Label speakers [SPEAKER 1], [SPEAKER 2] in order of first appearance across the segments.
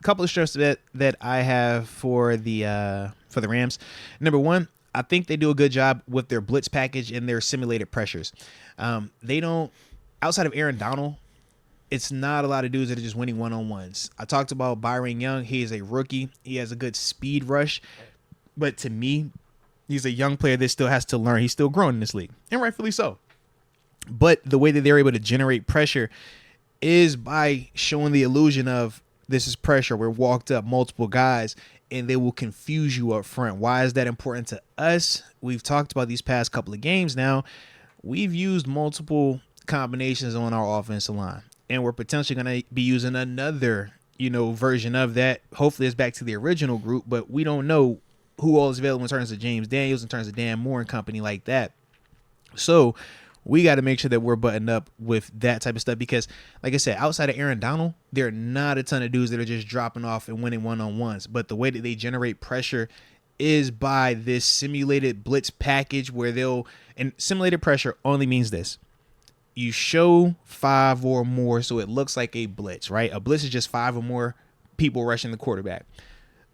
[SPEAKER 1] couple of strengths that I have for the Rams. Number one, I think they do a good job with their blitz package and their simulated pressures. They don't, outside of Aaron Donald, it's not a lot of dudes that are just winning one-on-ones. I talked about Byron Young. He is a rookie. He has a good speed rush. But to me, he's a young player that still has to learn. He's still growing in this league, and rightfully so. But the way that they're able to generate pressure is by showing the illusion of this is pressure. We're walked up multiple guys, and they will confuse you up front. Why is that important to us? We've talked about these past couple of games now. We've used multiple combinations on our offensive line, and we're potentially going to be using another, version of that. Hopefully it's back to the original group, but we don't know who all is available in terms of James Daniels, in terms of Dan Moore and company like that. So we got to make sure that we're buttoned up with that type of stuff because, like I said, outside of Aaron Donald, there are not a ton of dudes that are just dropping off and winning one-on-ones. But the way that they generate pressure is by this simulated blitz package where and simulated pressure only means this. You show 5 or more so it looks like a blitz, right? A blitz is just 5 or more people rushing the quarterback.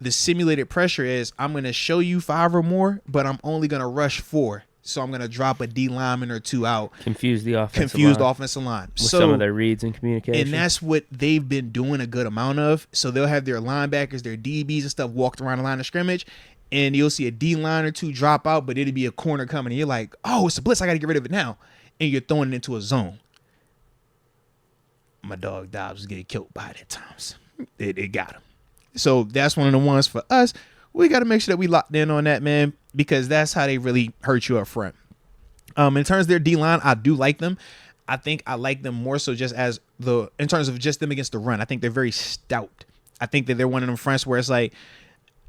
[SPEAKER 1] The simulated pressure is I'm going to show you 5 or more, but I'm only going to rush 4. So I'm going to drop a D lineman or 2 out.
[SPEAKER 2] Confused offensive line.
[SPEAKER 1] With
[SPEAKER 2] some of their reads and communication.
[SPEAKER 1] And that's what they've been doing a good amount of. So they'll have their linebackers, their DBs and stuff walked around the line of scrimmage, and you'll see a D line or 2 drop out, but it'll be a corner coming. And you're like, oh, it's a blitz. I got to get rid of it now. And you're throwing it into a zone. My dog Dobbs was getting killed by it at times. It got him. So that's one of the ones for us. We got to make sure that we locked in on that, man, because that's how they really hurt you up front. In terms of their D-line, I do like them. I think I like them more so just in terms of just them against the run. I think they're very stout. I think that they're one of them fronts where it's like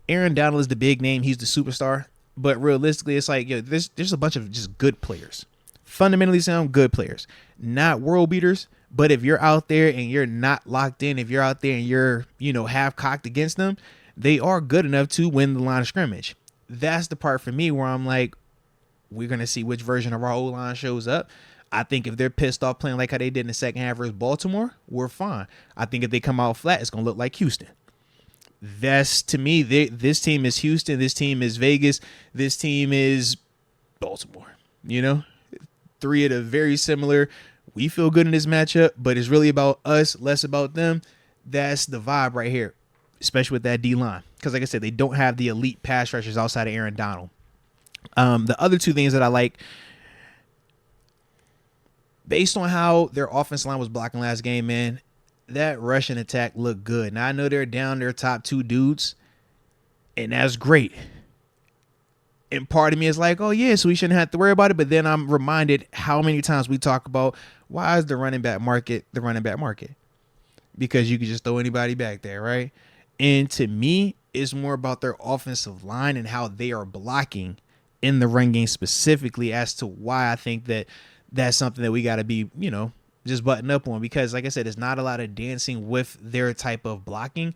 [SPEAKER 1] Aaron Donald is the big name. He's the superstar. But realistically, it's like, there's a bunch of just good players. Fundamentally sound good players. Not world beaters. But if you're out there and you're not locked in, if you're out there and you're, half cocked against them, they are good enough to win the line of scrimmage. That's the part for me where I'm like, we're going to see which version of our O-line shows up. I think if they're pissed off playing like how they did in the second half versus Baltimore, we're fine. I think if they come out flat, it's going to look like Houston. That's, to me, this team is Houston. This team is Vegas. This team is Baltimore. 3 of the very similar. We feel good in this matchup, but it's really about us, less about them. That's the vibe right here, especially with that D-line. Because like I said, they don't have the elite pass rushers outside of Aaron Donald. The other 2 things that I like, based on how their offensive line was blocking last game, man, that rushing attack looked good. Now, I know they're down their top 2 dudes, and that's great. And part of me is like, oh, yeah, so we shouldn't have to worry about it. But then I'm reminded how many times we talk about why is the running back market the running back market? Because you can just throw anybody back there, right? And to me, it's more about their offensive line and how they are blocking in the run game specifically as to why I think that that's something that we got to be, just button up on. Because like I said, it's not a lot of dancing with their type of blocking.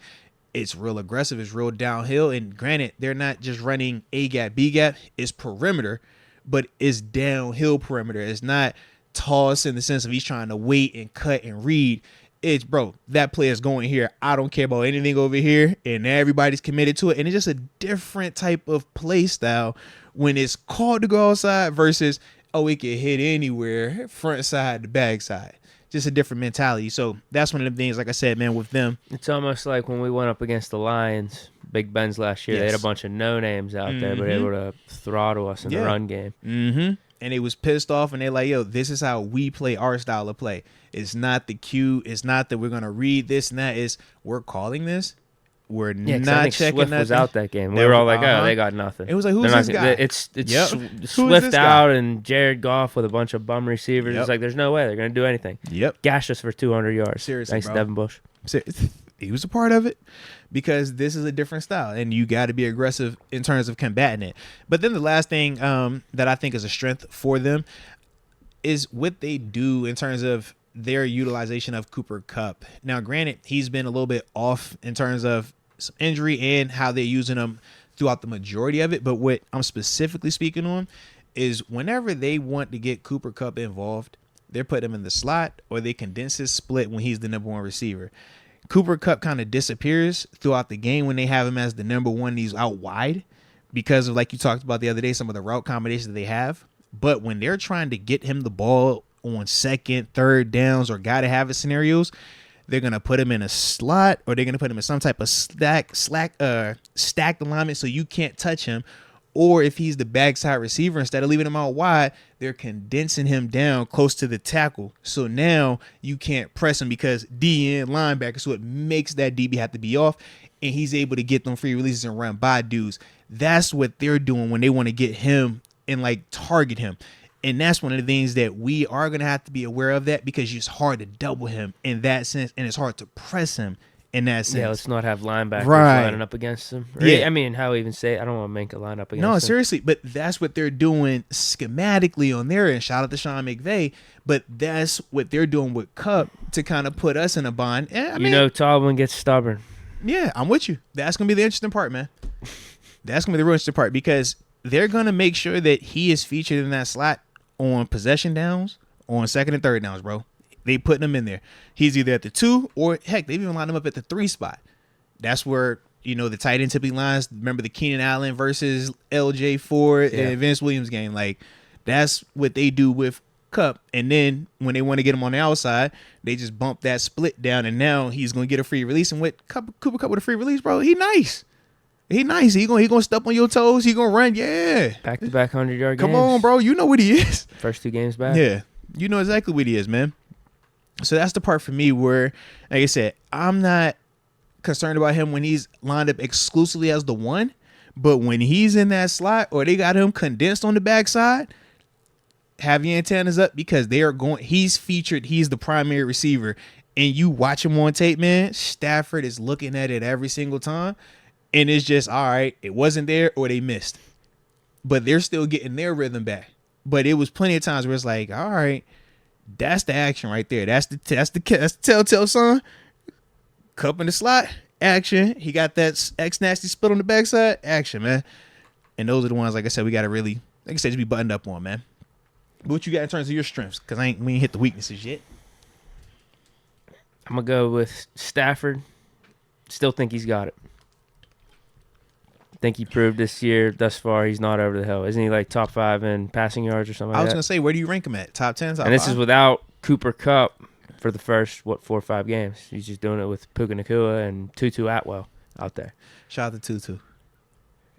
[SPEAKER 1] It's real aggressive. It's real downhill. And granted, they're not just running A gap, B gap. It's perimeter, but it's downhill perimeter. It's not toss in the sense of he's trying to wait and cut and read. It's, bro, that play is going here. I don't care about anything over here. And everybody's committed to it. And it's just a different type of play style when it's called to go outside versus, oh, it can hit anywhere, front side to back side. Just a different mentality. So that's one of the things, like I said, man, with them.
[SPEAKER 2] It's almost like when we went up against the Lions, Big Ben's last year, They had a bunch of no-names out there, but able to throttle us in the run game.
[SPEAKER 1] And they was pissed off, and they're like, yo, this is how we play our style of play. It's not the cue. It's not that we're going to read this and that. It's we're calling this. We're not checking
[SPEAKER 2] Swift
[SPEAKER 1] nothing.
[SPEAKER 2] was out that game. We were all like, oh, they got nothing.
[SPEAKER 1] It was like, who's this guy?
[SPEAKER 2] It's Swift out and Jared Goff with a bunch of bum receivers. It's like, there's no way they're going to do anything. Gash us for 200 yards.
[SPEAKER 1] Seriously,
[SPEAKER 2] thanks to Devin Bush.
[SPEAKER 1] He was a part of it because this is a different style, and you got to be aggressive in terms of combating it. But then the last thing that I think is a strength for them is what they do in terms of their utilization of Cooper Kupp. Now, granted, he's been a little bit off in terms of some injury and how they're using him throughout the majority of it. But what I'm specifically speaking on is whenever they want to get Cooper Kupp involved, they're putting him in the slot or they condense his split when he's the number 1 receiver. Cooper Kupp kind of disappears throughout the game when they have him as the number one. He's out wide because of, like you talked about the other day, some of the route combinations that they have. But when they're trying to get him the ball on second, third downs, or gotta have it scenarios, they're gonna put him in a slot, or they're gonna put him in some type of stacked alignment so you can't touch him. Or if he's the backside receiver, instead of leaving him out wide, they're condensing him down close to the tackle. So now you can't press him because DN linebacker. So it makes that DB have to be off, and he's able to get them free releases and run by dudes. That's what they're doing when they want to get him and like target him. And that's one of the things that we are going to have to be aware of, that because it's hard to double him in that sense, and it's hard to press him in that sense.
[SPEAKER 2] Yeah, let's not have linebackers lining up against him. Right?
[SPEAKER 1] Yeah.
[SPEAKER 2] I mean, how even say it? I don't want to make a line up against him.
[SPEAKER 1] No, seriously. But that's what they're doing schematically on their end. Shout out to Sean McVay. But that's what they're doing with Kupp to kind of put us in a bind. I mean,
[SPEAKER 2] Tomlin gets stubborn.
[SPEAKER 1] Yeah, I'm with you. That's going to be the interesting part, man. That's going to be the real interesting part, because they're going to make sure that he is featured in that slot on possession downs, on second and third downs, bro. They putting him in there. He's either at the 2 or, heck, they've even lined him up at the 3 spot. That's where, the tight end typically lines. Remember the Keenan Allen versus LJ Ford and Vince Williams game? Like, that's what they do with Kupp. And then when they want to get him on the outside, they just bump that split down, and now he's going to get a free release. And with Cooper Kupp with a free release, bro, he nice. He nice. He gonna step on your toes. He gonna run. Yeah.
[SPEAKER 2] Back-to-back 100-yard games.
[SPEAKER 1] Come on, bro. You know what he is.
[SPEAKER 2] First 2 games back.
[SPEAKER 1] Yeah. You know exactly what he is, man. So that's the part for me where, like I said, I'm not concerned about him when he's lined up exclusively as the 1. But when he's in that slot, or they got him condensed on the backside, have your antennas up, because he's featured. He's the primary receiver. And you watch him on tape, man. Stafford is looking at it every single time. And it's just, all right, it wasn't there, or they missed. But they're still getting their rhythm back. But it was plenty of times where it's like, all right, that's the action right there. That's the telltale sign. Kupp in the slot, action. He got that X-nasty split on the backside, action, man. And those are the ones, like I said, we got to really, like I said, just be buttoned up on, man. But what you got in terms of your strengths? Because we ain't hit the weaknesses yet.
[SPEAKER 2] I'm going to go with Stafford. Still think he's got it. Think he proved this year thus far he's not over the hill. Isn't he like top 5 in passing yards or something like that?
[SPEAKER 1] I was going to say, where do you rank him at? Top 10, top 5?
[SPEAKER 2] And this is without Cooper Kupp for the first, 4 or 5 games. He's just doing it with Puka Nacua and Tutu Atwell out there.
[SPEAKER 1] Shout out to Tutu.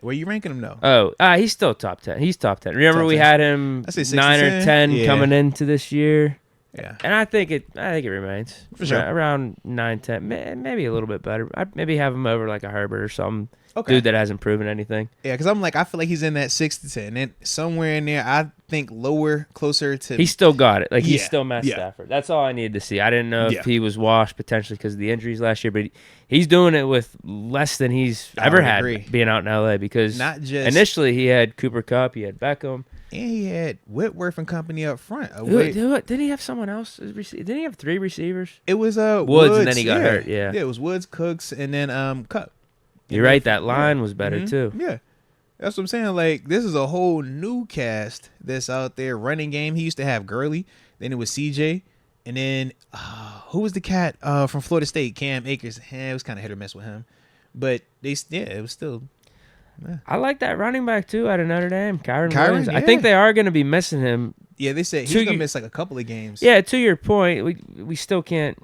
[SPEAKER 1] Where you ranking him, though?
[SPEAKER 2] Oh, he's still top 10. He's top 10. Remember top 10. We had him 9 or 10 coming into this year?
[SPEAKER 1] Yeah.
[SPEAKER 2] And I think it remains.
[SPEAKER 1] For sure.
[SPEAKER 2] Around 9, 10, maybe a little bit better. I'd maybe have him over like a Herbert or something.
[SPEAKER 1] Okay.
[SPEAKER 2] Dude that hasn't proven anything.
[SPEAKER 1] Yeah, because I feel like he's in that 6 to 10. And somewhere in there, I think lower, closer to.
[SPEAKER 2] He's still got it. Like, he's still Matt Stafford. That's all I needed to see. I didn't know if he was washed potentially because of the injuries last year, but he's doing it with less than he's ever had being out in LA, because
[SPEAKER 1] not just
[SPEAKER 2] initially he had Cooper Kupp, he had Beckham.
[SPEAKER 1] And he had Whitworth and company up front.
[SPEAKER 2] Didn't he have someone else? Didn't he have 3 receivers?
[SPEAKER 1] It was
[SPEAKER 2] Woods, and then he got hurt. Yeah,
[SPEAKER 1] it was Woods, Cooks, and then Kupp.
[SPEAKER 2] You're right. That line was better too.
[SPEAKER 1] Yeah, that's what I'm saying. Like, this is a whole new cast that's out there. Running game. He used to have Gurley. Then it was CJ, and then who was the cat from Florida State? Cam Akers. It was kind of hit or miss with him, but it was still. Yeah.
[SPEAKER 2] I like that running back too out of Notre Dame, Kyron Williams. Yeah. I think they are going to be missing him.
[SPEAKER 1] Yeah, they said he's going to miss like a couple of games.
[SPEAKER 2] Yeah, to your point, we still can't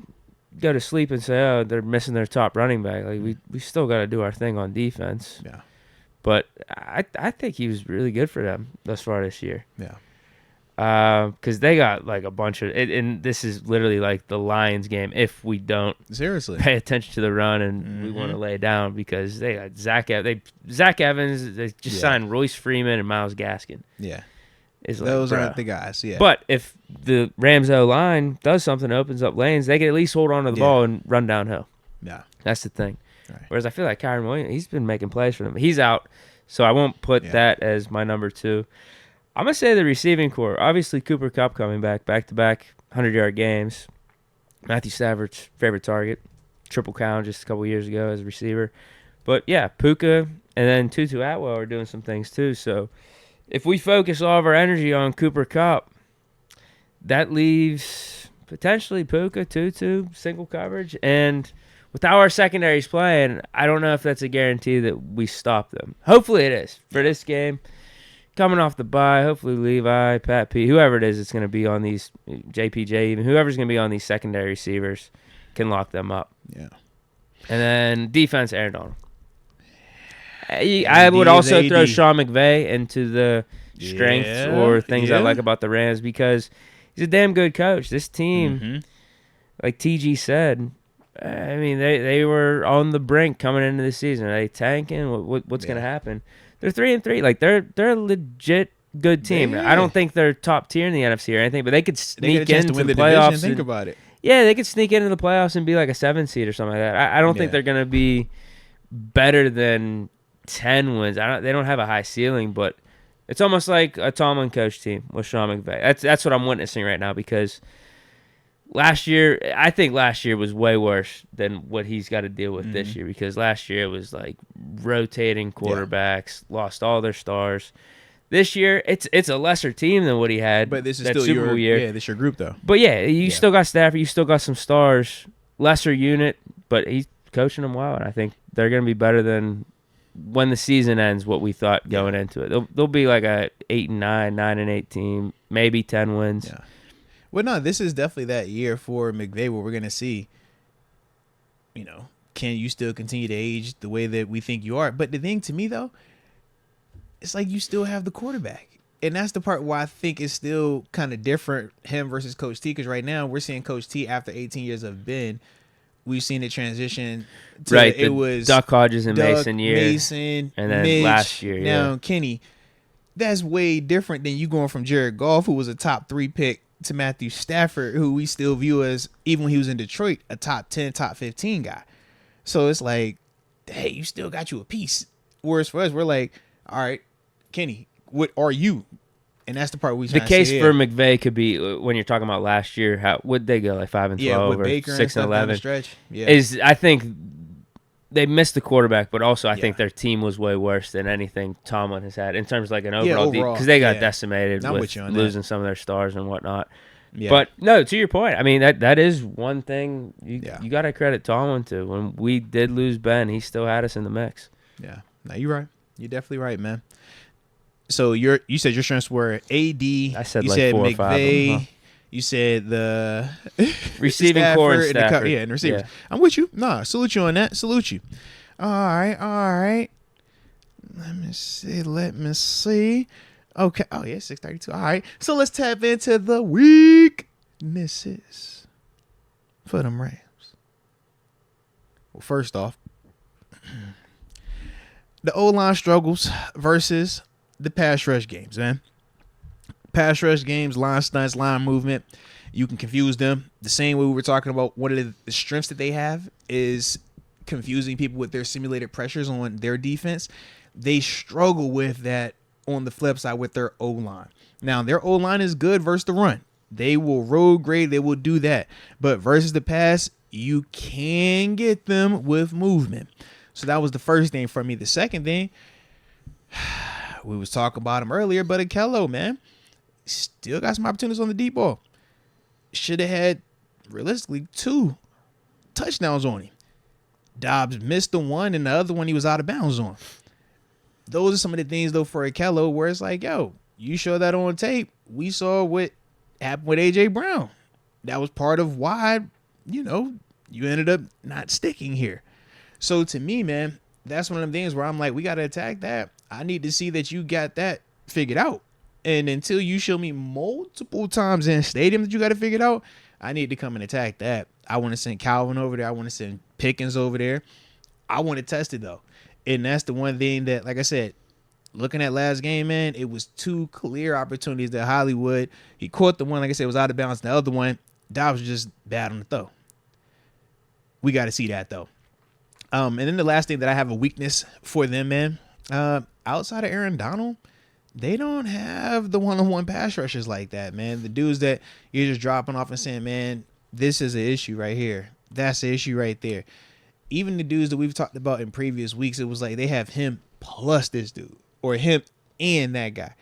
[SPEAKER 2] go to sleep and say, oh, they're missing their top running back. Like, we still got to do our thing on defense.
[SPEAKER 1] Yeah.
[SPEAKER 2] But I think he was really good for them thus far this year.
[SPEAKER 1] Yeah.
[SPEAKER 2] Because they got like a bunch of it, and this is literally like the Lions game if we don't pay attention to the run and we want to lay down, because they got Zach Evans. They just signed Royce Freeman and Myles Gaskin.
[SPEAKER 1] Yeah.
[SPEAKER 2] Those
[SPEAKER 1] aren't the guys, yeah.
[SPEAKER 2] But if the Rams O-line does something, opens up lanes, they can at least hold on to the ball and run downhill.
[SPEAKER 1] Yeah.
[SPEAKER 2] That's the thing.
[SPEAKER 1] Right.
[SPEAKER 2] Whereas I feel like Kyron Williams, he's been making plays for them. He's out, so I won't put that as my number 2. I'm going to say the receiving core. Obviously, Cooper Kupp coming back-to-back 100-yard games. Matthew Stafford's favorite target. Triple count just a couple years ago as a receiver. But, yeah, Puka and then Tutu Atwell are doing some things too, so if we focus all of our energy on Cooper Kupp, that leaves potentially Puka, Tutu, single coverage, and with how our secondary's playing, I don't know if that's a guarantee that we stop them. Hopefully it is for this game. Coming off the bye, hopefully Levi, Pat P, whoever it is that's going to be on these, JPJ even, whoever's going to be on these secondary receivers can lock them up.
[SPEAKER 1] Yeah.
[SPEAKER 2] And then defense, Aaron Donald. I would also throw Sean McVay into the strengths or things I like about the Rams because he's a damn good coach. This team, like TG said, I mean, they were on the brink coming into the season. Are they tanking? What's going to happen? They're 3-3. Like they're a legit good team. I don't think they're top tier in the NFC or anything, but they could sneak into the playoffs.
[SPEAKER 1] Think about it.
[SPEAKER 2] Yeah, they could sneak into the playoffs and be like a 7 seed or something like that. I don't think they're going to be better than 10 wins. They don't have a high ceiling, but it's almost like a Tomlin coach team with Sean McVay. That's what I'm witnessing right now because I think last year was way worse than what he's got to deal with this year because last year it was like rotating quarterbacks, lost all their stars. This year, it's a lesser team than what he had.
[SPEAKER 1] But this is
[SPEAKER 2] that
[SPEAKER 1] still
[SPEAKER 2] Super Bowl year.
[SPEAKER 1] Yeah, this is your group though.
[SPEAKER 2] But yeah, you still got Stafford, you still got some stars, lesser unit, but he's coaching them well, and I think they're going to be better than when the season ends. What we thought going into it, they'll be like a 8-9, 9-8 team, maybe 10 wins.
[SPEAKER 1] Yeah. Well, no, this is definitely that year for McVay where we're going to see, can you still continue to age the way that we think you are? But the thing to me, though, it's like you still have the quarterback. And that's the part why I think it's still kind of different, him versus Coach T, because right now we're seeing Coach T after 18 years of Ben. We've seen it transition to it was
[SPEAKER 2] Duck Hodges and Mason year.
[SPEAKER 1] Mason,
[SPEAKER 2] and then
[SPEAKER 1] Mitch,
[SPEAKER 2] last year.
[SPEAKER 1] Now Kenny. That's way different than you going from Jared Goff, who was a top 3 pick, to Matthew Stafford, who we still view as, even when he was in Detroit, a top 10, top 15 guy. So it's like, hey, you still got you a piece. Whereas for us, we're like, all right, Kenny, what are you? And that's the part we.
[SPEAKER 2] The case for McVay could be when you're talking about last year. How would they go like 5-12 or 6-11?
[SPEAKER 1] Stretch. Yeah,
[SPEAKER 2] I think they missed the quarterback, but also I think their team was way worse than anything Tomlin has had in terms of like an overall because they got decimated with losing some of their stars and whatnot. Yeah. But no, to your point, I mean that is one thing you got to credit Tomlin to. When we did lose Ben, he still had us in the mix.
[SPEAKER 1] Yeah, no, you're right. You're definitely right, man. So you said your strengths were AD.
[SPEAKER 2] I said
[SPEAKER 1] you
[SPEAKER 2] like
[SPEAKER 1] said
[SPEAKER 2] 4
[SPEAKER 1] McVay,
[SPEAKER 2] or 5 of them, huh?
[SPEAKER 1] You said the
[SPEAKER 2] receiving core and Stafford.
[SPEAKER 1] And receivers. Yeah. I'm with you. Nah, salute you on that. Salute you. All right. Let me see. Okay. Oh, yeah, 6:32. All right. So let's tap into the weaknesses for them Rams. Well, first off, the O-line struggles versus the pass rush games, man. Pass rush games, line stunts, line movement, you can confuse them. The same way we were talking about one of the strengths that they have is confusing people with their simulated pressures on their defense. They struggle with that on the flip side with their O-line. Now, their O-line is good versus the run. They will road grade. They will do that. But versus the pass, you can get them with movement. So that was the first thing for me. The second thing, we was talking about him earlier, but Akello, man, still got some opportunities on the deep ball. Should have had, realistically, 2 touchdowns on him. Dobbs missed the one, and the other one he was out of bounds on. Those are some of the things, though, for Akello, where it's like, yo, you show that on tape. We saw what happened with A.J. Brown. That was part of why, you ended up not sticking here. So to me, man, that's one of them things where I'm like, we got to attack that. I need to see that you got that figured out. And until you show me multiple times in stadium that you got to figure it out, I need to come and attack that. I want to send Calvin over there. I want to send Pickens over there. I want to test it, though. And that's the one thing that, like I said, looking at last game, man, it was 2 clear opportunities that Hollywood, he caught the one, like I said, was out of bounds. The other one, Dobbs was just bad on the throw. We got to see that, though. And then the last thing that I have a weakness for them, man, outside of Aaron Donald, they don't have the one-on-one pass rushers like that, man. The dudes that you're just dropping off and saying, man, this is an issue right here. That's the issue right there. Even the dudes that we've talked about in previous weeks, it was like they have him plus this dude or him and that guy.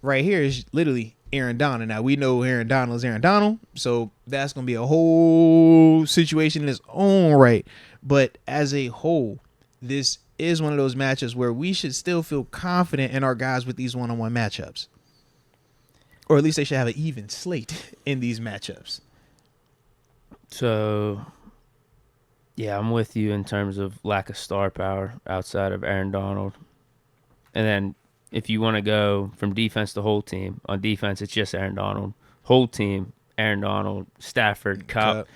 [SPEAKER 1] Right here is literally Aaron Donald. Now, we know Aaron Donald is Aaron Donald, so that's going to be a whole situation in its own right. But as a whole, this is one of those matchups where we should still feel confident in our guys with these one-on-one matchups. Or at least they should have an even slate in these matchups.
[SPEAKER 2] So, yeah, I'm with you in terms of lack of star power outside of Aaron Donald. And then if you want to go from defense to whole team, on defense, it's just Aaron Donald. Whole team, Aaron Donald, Stafford, Kupp.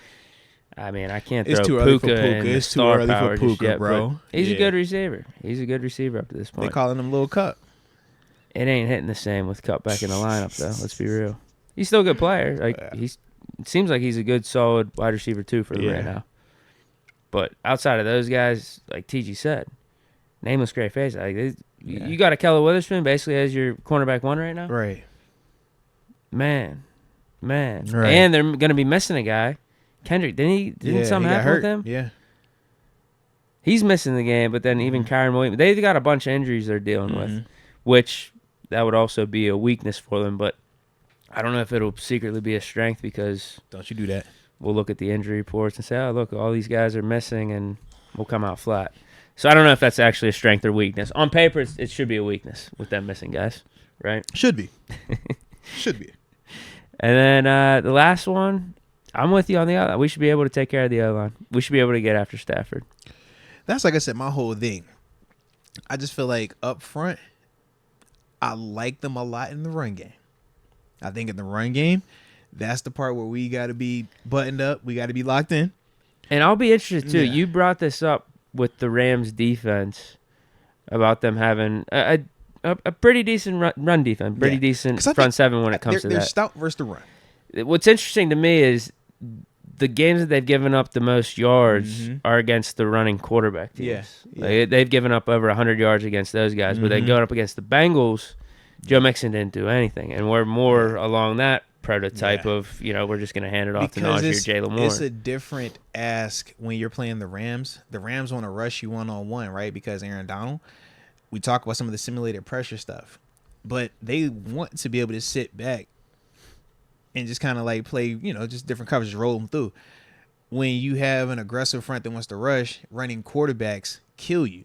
[SPEAKER 2] I mean, I can't throw Puka in the star power just yet, bro. He's a good receiver. He's a good receiver up to this point.
[SPEAKER 1] They calling him Lil Kupp.
[SPEAKER 2] It ain't hitting the same with Kupp back in the lineup, though. Let's be real. He's still a good player. Like it seems like he's a good, solid wide receiver, too, for them right now. But outside of those guys, like TG said, nameless great face. Like you got a Keller Witherspoon basically as your cornerback one right now.
[SPEAKER 1] Right.
[SPEAKER 2] Man.
[SPEAKER 1] Right.
[SPEAKER 2] And they're going to be missing a guy. Kendrick, didn't something happen with him?
[SPEAKER 1] Yeah.
[SPEAKER 2] He's missing the game, but then even Kyron Williams, they've got a bunch of injuries they're dealing with, which that would also be a weakness for them. But I don't know if it'll secretly be a strength because
[SPEAKER 1] don't you do that.
[SPEAKER 2] We'll look at the injury reports and say, oh, look, all these guys are missing, and we'll come out flat. So I don't know if that's actually a strength or weakness. On paper, it should be a weakness with them missing guys, right?
[SPEAKER 1] Should be. Should be.
[SPEAKER 2] And then the last one, I'm with you on the other. We should be able to take care of the other line. We should be able to get after Stafford.
[SPEAKER 1] That's, like I said, my whole thing. I just feel like up front, I like them a lot in the run game. I think in the run game, that's the part where we got to be buttoned up. We got to be locked in.
[SPEAKER 2] And I'll be interested, too. Yeah. You brought this up with the Rams defense about them having a pretty decent run defense, pretty decent front seven when it comes to that.
[SPEAKER 1] They're stout versus the run.
[SPEAKER 2] What's interesting to me is the games that they've given up the most yards are against the running quarterback teams. Yeah. Like, they've given up over 100 yards against those guys, but then going up against the Bengals, Joe Mixon didn't do anything. And we're more along that prototype of, we're just going to hand it off to Najee or Jalen Moore.
[SPEAKER 1] It's a different ask when you're playing the Rams. The Rams want to rush you one-on-one, right? Because Aaron Donald, we talk about some of the simulated pressure stuff, but they want to be able to sit back and just kind of like play, just different coverages, roll them through. When you have an aggressive front that wants to rush, running quarterbacks kill you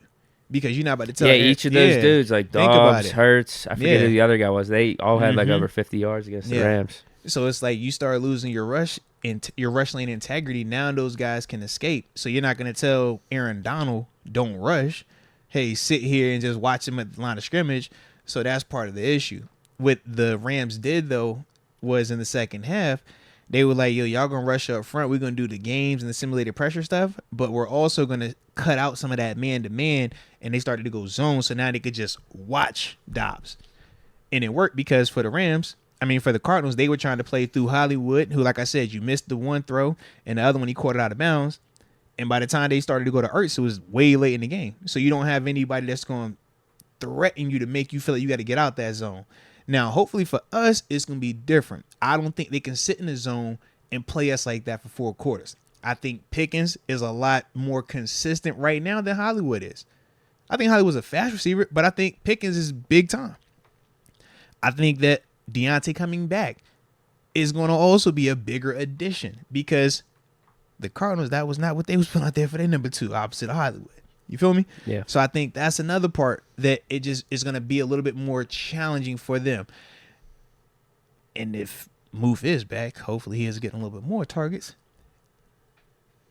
[SPEAKER 1] because you're not about to tell.
[SPEAKER 2] Yeah, each of those dudes, like Dobbs, Hurts, I forget who the other guy was. They all had like over 50 yards against the Rams.
[SPEAKER 1] So it's like you start losing your rush and your rush lane integrity. Now those guys can escape. So you're not going to tell Aaron Donald, don't rush. Hey, sit here and just watch him at the line of scrimmage. So that's part of the issue. What the Rams did, though, was in the second half, they were like, yo, y'all going to rush up front. We're going to do the games and the simulated pressure stuff, but we're also going to cut out some of that man-to-man, and they started to go zone, so now they could just watch Dobbs. And it worked because for the Cardinals, they were trying to play through Hollywood, who, like I said, you missed the one throw, and the other one, he caught it out of bounds. And by the time they started to go to Ertz, it was way late in the game. So you don't have anybody that's going to threaten you to make you feel like you got to get out that zone. Now, hopefully for us, it's going to be different. I don't think they can sit in the zone and play us like that for 4 quarters. I think Pickens is a lot more consistent right now than Hollywood is. I think Hollywood's a fast receiver, but I think Pickens is big time. I think that Deontay coming back is going to also be a bigger addition because the Cardinals, that was not what they was putting out there for their number 2 opposite of Hollywood. You feel me?
[SPEAKER 2] Yeah.
[SPEAKER 1] So I think that's another part that it just is going to be a little bit more challenging for them. And if Moof is back, hopefully he is getting a little bit more targets.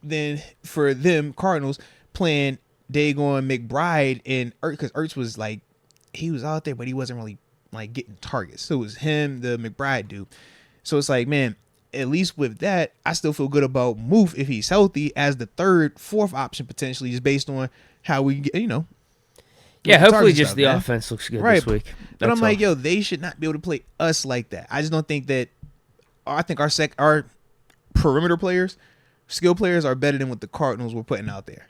[SPEAKER 1] Then for them, Cardinals playing Dagon McBride and Ertz, because Ertz was like, he was out there, but he wasn't really like getting targets. So it was him, the McBride dude. So it's like, man, at least with that, I still feel good about Moof if he's healthy as the 3rd, 4th option potentially, just based on how we get,
[SPEAKER 2] Yeah, hopefully just the offense looks good this week.
[SPEAKER 1] But I'm like, yo, they should not be able to play us like that. I just don't think that. I think our perimeter players, skill players, are better than what the Cardinals were putting out there.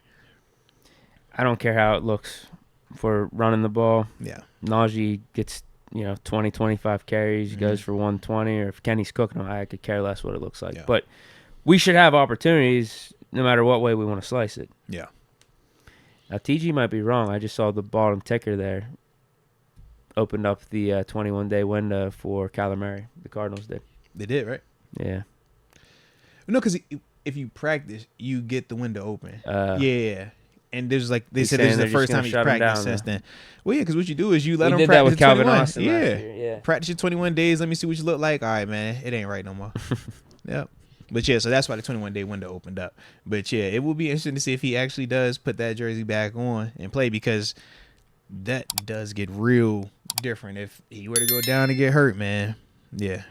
[SPEAKER 2] I don't care how it looks for running the ball.
[SPEAKER 1] Yeah,
[SPEAKER 2] Najee gets 20, 25 carries, goes for 120, or if Kenny's cooking them, I could care less what it looks like. Yeah. But we should have opportunities no matter what way we want to slice it.
[SPEAKER 1] Yeah.
[SPEAKER 2] Now, TG might be wrong. I just saw the bottom ticker there. opened up the 21-day window for Kyler Murray. The Cardinals did.
[SPEAKER 1] They did, right?
[SPEAKER 2] Yeah.
[SPEAKER 1] No, because if you practice, you get the window open.
[SPEAKER 2] Uh,
[SPEAKER 1] Yeah. And there's like they
[SPEAKER 2] He's
[SPEAKER 1] said this is
[SPEAKER 2] saying
[SPEAKER 1] the
[SPEAKER 2] they're
[SPEAKER 1] first
[SPEAKER 2] just gonna
[SPEAKER 1] time he's
[SPEAKER 2] shut him
[SPEAKER 1] practiced
[SPEAKER 2] down,
[SPEAKER 1] since then. Well, yeah, because what you do is you let
[SPEAKER 2] We
[SPEAKER 1] him
[SPEAKER 2] did that
[SPEAKER 1] practice
[SPEAKER 2] with Calvin
[SPEAKER 1] 21.
[SPEAKER 2] Austin
[SPEAKER 1] yeah.
[SPEAKER 2] last year. Yeah.
[SPEAKER 1] Practice your 21 days. Let me see what you look like. All right, man. It ain't right no more. Yep. But yeah, so that's why the 21-day window opened up. But yeah, it will be interesting to see if he actually does put that jersey back on and play, because that does get real different if he were to go down and get hurt, man. Yeah.